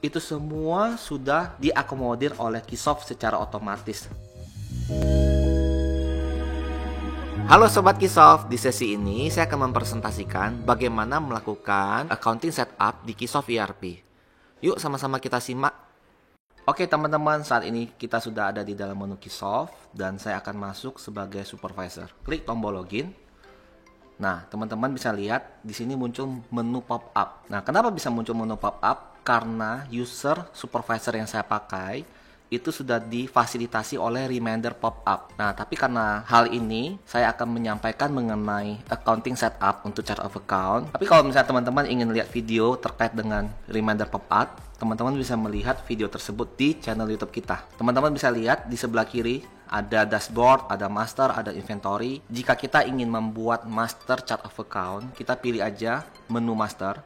itu semua sudah diakomodir oleh Keysoft secara otomatis. Halo Sobat Keysoft, di sesi ini saya akan mempresentasikan bagaimana melakukan accounting setup di Keysoft ERP. Yuk sama-sama kita simak. Oke teman-teman, saat ini kita sudah ada di dalam menu Keysoft dan saya akan masuk sebagai supervisor. Klik tombol login. Nah, teman-teman bisa lihat di sini muncul menu pop-up. Nah, kenapa bisa muncul menu pop-up? Karena user supervisor yang saya pakai itu sudah difasilitasi oleh reminder pop-up. Nah, tapi karena hal ini saya akan menyampaikan mengenai accounting setup untuk chart of account. Tapi kalau misalnya teman-teman ingin lihat video terkait dengan reminder pop-up, teman-teman bisa melihat video tersebut di channel YouTube kita. Teman-teman bisa lihat di sebelah kiri ada dashboard, ada master, ada inventory. Jika kita ingin membuat master chart of account, kita pilih aja menu master.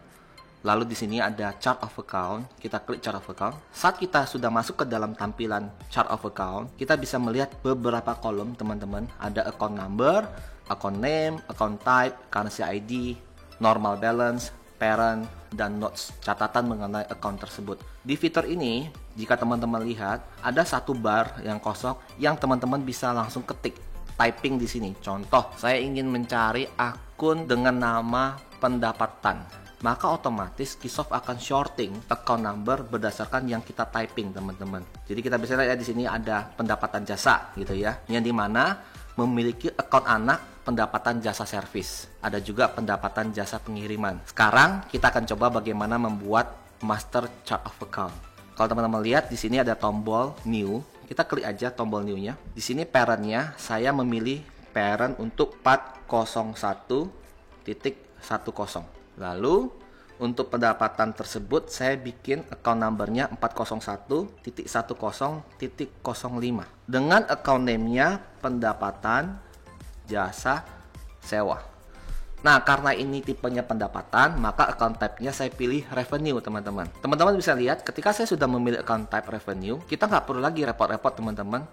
Lalu di sini ada chart of account, kita klik chart of account. Saat kita sudah masuk ke dalam tampilan chart of account, kita bisa melihat beberapa kolom teman-teman. Ada account number, account name, account type, currency ID, normal balance, parent, dan notes, catatan mengenai account tersebut. Di fitur ini, jika teman-teman lihat, ada satu bar yang kosong yang teman-teman bisa langsung ketik, typing di sini. Contoh, saya ingin mencari akun dengan nama pendapatan. Maka otomatis Keysoft akan sorting account number berdasarkan yang kita typing, teman-teman. Jadi kita bisa lihat di sini ada pendapatan jasa gitu ya, yang dimana memiliki account anak pendapatan jasa servis. Ada juga pendapatan jasa pengiriman. Sekarang kita akan coba bagaimana membuat master chart of account. Kalau teman-teman lihat di sini ada tombol new, kita klik aja tombol new-nya. Di sini parent-nya saya memilih parent untuk 401.10. Lalu untuk pendapatan tersebut saya bikin account number-nya 401.10.05 dengan account name-nya pendapatan jasa sewa. Nah, karena ini tipenya pendapatan, maka account type-nya saya pilih revenue, teman-teman. Teman-teman bisa lihat ketika saya sudah memilih account type revenue, kita nggak perlu lagi repot-repot, teman-teman.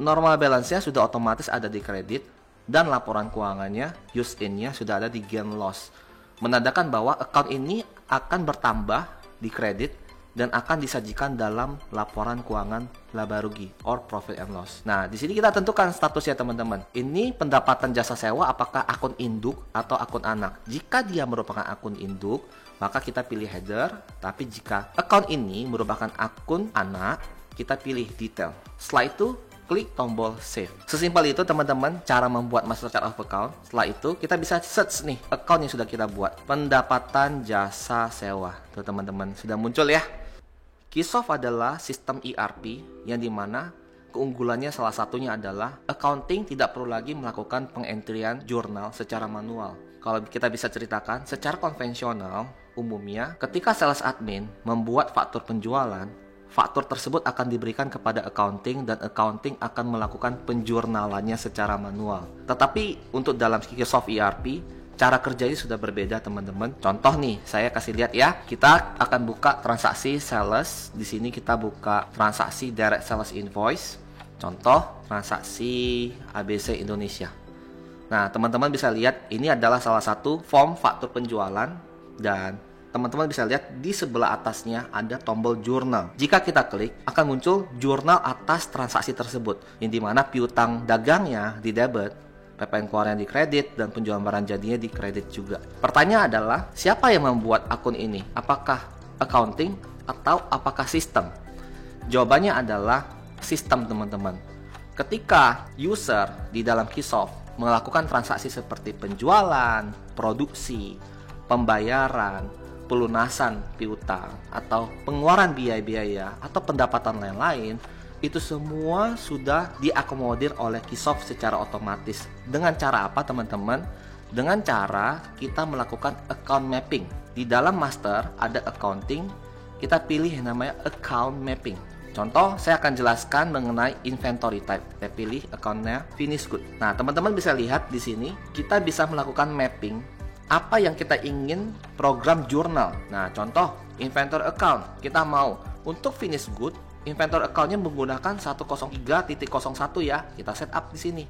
Normal balance-nya sudah otomatis ada di kredit dan laporan keuangannya, use in-nya sudah ada di gain loss. Menandakan bahwa account ini akan bertambah di kredit dan akan disajikan dalam laporan keuangan laba rugi or profit and loss. Nah, di sini kita tentukan statusnya, teman-teman. Ini pendapatan jasa sewa apakah akun induk atau akun anak. Jika dia merupakan akun induk, maka kita pilih header. Tapi jika account ini merupakan akun anak, kita pilih detail. Setelah itu klik tombol save. Sesimpel itu, teman-teman, cara membuat master chart of account. Setelah itu kita bisa search nih account yang sudah kita buat, pendapatan jasa sewa. Tuh teman-teman, sudah muncul ya. Keysoft adalah sistem ERP yang dimana keunggulannya salah satunya adalah accounting tidak perlu lagi melakukan pengentrian jurnal secara manual. Kalau kita bisa ceritakan, secara konvensional umumnya ketika sales admin membuat faktur penjualan, faktur tersebut akan diberikan kepada accounting dan accounting akan melakukan penjurnalannya secara manual. Tetapi untuk dalam Keysoft ERP, cara kerjanya sudah berbeda, teman-teman. Contoh nih, saya kasih lihat ya. Kita akan buka transaksi sales. Di sini kita buka transaksi direct sales invoice. Contoh, transaksi ABC Indonesia. Nah, teman-teman bisa lihat ini adalah salah satu form faktur penjualan dan teman-teman bisa lihat di sebelah atasnya ada tombol jurnal. Jika kita klik, akan muncul jurnal atas transaksi tersebut, yang dimana piutang dagangnya di debit, PPN keluaran di kredit, dan penjualan barang jadinya di kredit juga. Pertanyaan adalah, siapa yang membuat akun ini? Apakah accounting atau apakah sistem? Jawabannya adalah sistem, teman-teman. Ketika user di dalam Keysoft melakukan transaksi seperti penjualan, produksi, pembayaran, pelunasan piutang, atau pengeluaran biaya-biaya, atau pendapatan lain-lain, itu semua sudah diakomodir oleh Keysoft secara otomatis. Dengan cara apa, teman-teman? Dengan cara kita melakukan account mapping. Di dalam master ada accounting, kita pilih yang namanya account mapping. Contoh, saya akan jelaskan mengenai inventory type. Saya pilih accountnya finished good. Nah, teman-teman bisa lihat di sini, kita bisa melakukan mapping apa yang kita ingin program jurnal. Nah, contoh inventory account, kita mau untuk finish good, inventory account-nya menggunakan 103.01 ya. Kita set up di sini.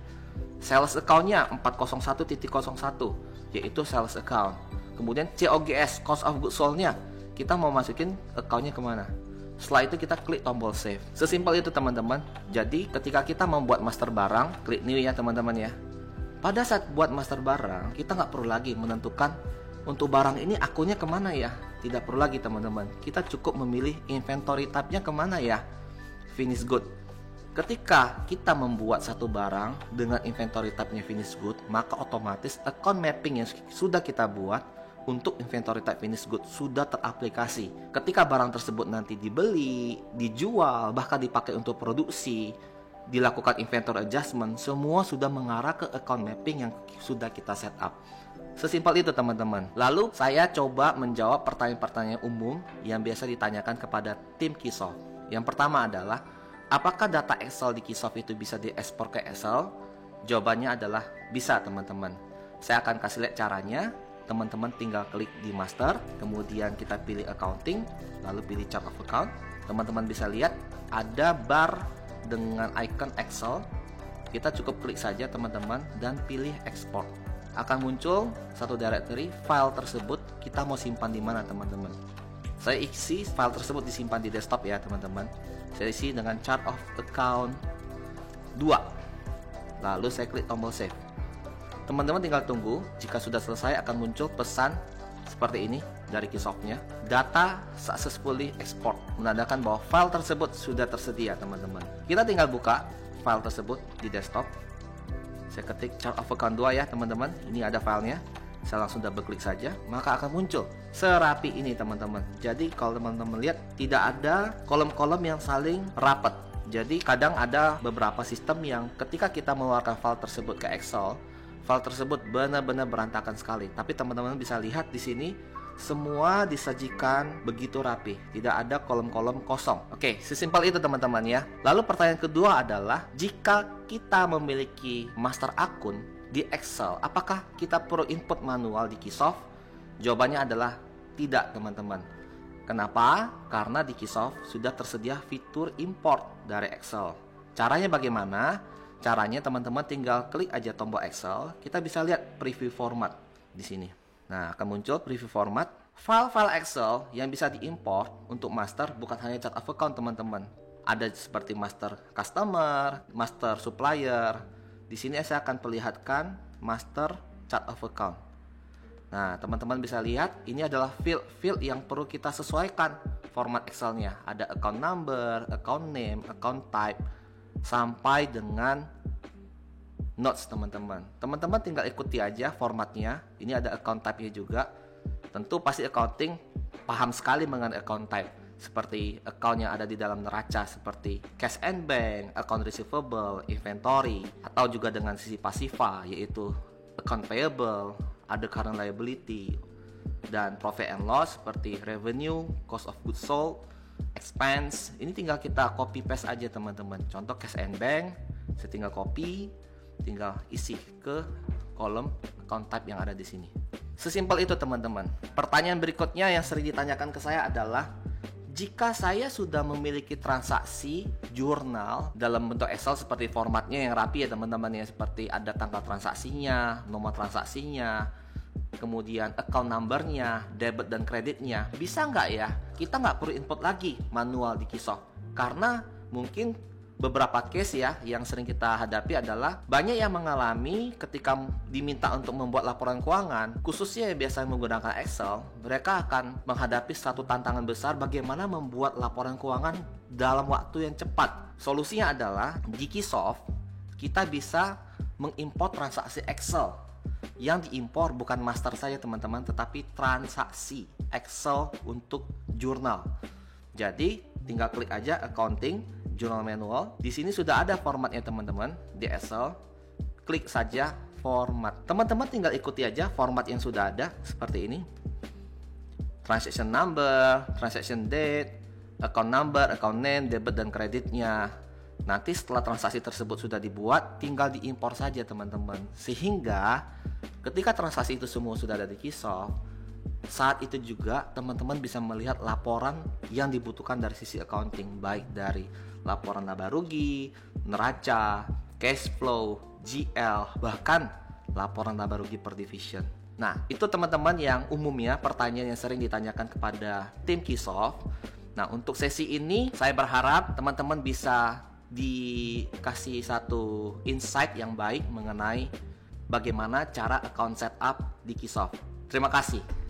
Sales account-nya 401.01 yaitu sales account. Kemudian COGS, cost of goods sold-nya kita mau masukin accountnya kemana. Setelah itu kita klik tombol save. Sesimpel itu teman-teman. Jadi ketika kita membuat master barang, klik new ya teman-teman ya. Pada saat buat master barang, kita nggak perlu lagi menentukan untuk barang ini akunnya kemana ya. Tidak perlu lagi teman-teman. Kita cukup memilih inventory type-nya kemana ya. Finish good. Ketika kita membuat satu barang dengan inventory type-nya finish good, maka otomatis account mapping yang sudah kita buat untuk inventory type finish good sudah teraplikasi. Ketika barang tersebut nanti dibeli, dijual, bahkan dipakai untuk produksi, dilakukan inventory adjustment, semua sudah mengarah ke account mapping yang sudah kita set up. Sesimpel itu teman-teman. Lalu saya coba menjawab pertanyaan-pertanyaan umum yang biasa ditanyakan kepada tim Keysoft. Yang pertama adalah, apakah data Excel di Keysoft itu bisa diekspor ke Excel? Jawabannya adalah bisa teman-teman. Saya akan kasih lihat caranya. Teman-teman tinggal klik di master, kemudian kita pilih accounting, lalu pilih chart of account. Teman-teman bisa lihat ada bar dengan icon Excel. Kita cukup klik saja teman-teman dan pilih export. Akan muncul satu directory file tersebut kita mau simpan di mana teman-teman. Saya isi file tersebut disimpan di desktop ya teman-teman. Saya isi dengan chart of account 2. Lalu saya klik tombol save. Teman-teman tinggal tunggu, jika sudah selesai akan muncul pesan seperti ini dari Keysoft-nya. Data successfully export, menandakan bahwa file tersebut sudah tersedia teman-teman. Kita tinggal buka file tersebut di desktop. Saya ketik chart of account 2 ya teman-teman. Ini ada filenya. Saya langsung double klik saja, maka akan muncul serapi ini teman-teman. Jadi kalau teman-teman lihat, tidak ada kolom-kolom yang saling rapat. Jadi kadang ada beberapa sistem yang ketika kita mengeluarkan file tersebut ke Excel, file tersebut benar-benar berantakan sekali. Tapi teman-teman bisa lihat di sini semua disajikan begitu rapi, tidak ada kolom-kolom kosong. Oke, sesimpel itu teman-teman ya. Lalu pertanyaan kedua adalah, jika kita memiliki master akun di Excel, apakah kita perlu input manual di Keysoft? Jawabannya adalah tidak teman-teman. Kenapa? Karena di Keysoft sudah tersedia fitur import dari Excel. Caranya bagaimana? Caranya teman-teman tinggal klik aja tombol Excel, kita bisa lihat preview format di sini. Nah, akan muncul preview format. File-file Excel yang bisa diimport untuk master bukan hanya chart of account teman-teman. Ada seperti master customer, master supplier. Di sini saya akan perlihatkan master chart of account. Nah, teman-teman bisa lihat ini adalah field yang perlu kita sesuaikan format Excel-nya. Ada account number, account name, account type, sampai dengan notes teman-teman. Teman-teman tinggal ikuti aja formatnya. Ini ada account type-nya juga. Tentu pasti accounting paham sekali mengenai account type. Seperti account yang ada di dalam neraca seperti cash and bank, account receivable, inventory, atau juga dengan sisi pasifa yaitu account payable, ada current liability, dan profit and loss seperti revenue, cost of goods sold, expense. Ini tinggal kita copy paste aja teman-teman. Contoh cash and bank, saya tinggal copy, tinggal isi ke kolom account type yang ada di sini. Sesimpel itu teman-teman. Pertanyaan berikutnya yang sering ditanyakan ke saya adalah, jika saya sudah memiliki transaksi jurnal dalam bentuk Excel seperti formatnya yang rapi ya teman-teman ya, seperti ada tanggal transaksinya, nomor transaksinya, kemudian account numbernya, debit dan kreditnya, bisa nggak ya kita nggak perlu input lagi manual di Keysoft? Karena mungkin beberapa case ya yang sering kita hadapi adalah banyak yang mengalami ketika diminta untuk membuat laporan keuangan, khususnya yang biasa menggunakan Excel, mereka akan menghadapi satu tantangan besar bagaimana membuat laporan keuangan dalam waktu yang cepat. Solusinya adalah di Keysoft kita bisa mengimport transaksi Excel. Yang diimpor bukan master saja teman-teman, tetapi transaksi Excel untuk jurnal. Jadi tinggal klik aja accounting, journal manual. Di sini sudah ada formatnya teman-teman di Excel. Klik saja format. Teman-teman tinggal ikuti aja format yang sudah ada seperti ini. Transaction number, transaction date, account number, account name, debit dan kreditnya. Nanti setelah transaksi tersebut sudah dibuat, tinggal diimpor saja teman-teman. Sehingga ketika transaksi itu semua sudah ada di Keysoft, saat itu juga teman-teman bisa melihat laporan yang dibutuhkan dari sisi accounting, baik dari laporan laba rugi, neraca, cash flow, GL, bahkan laporan laba rugi per division. Nah, itu teman-teman yang umumnya pertanyaan yang sering ditanyakan kepada tim Keysoft. Nah, untuk sesi ini saya berharap teman-teman bisa dikasih satu insight yang baik mengenai bagaimana cara account setup di Keysoft. Terima kasih.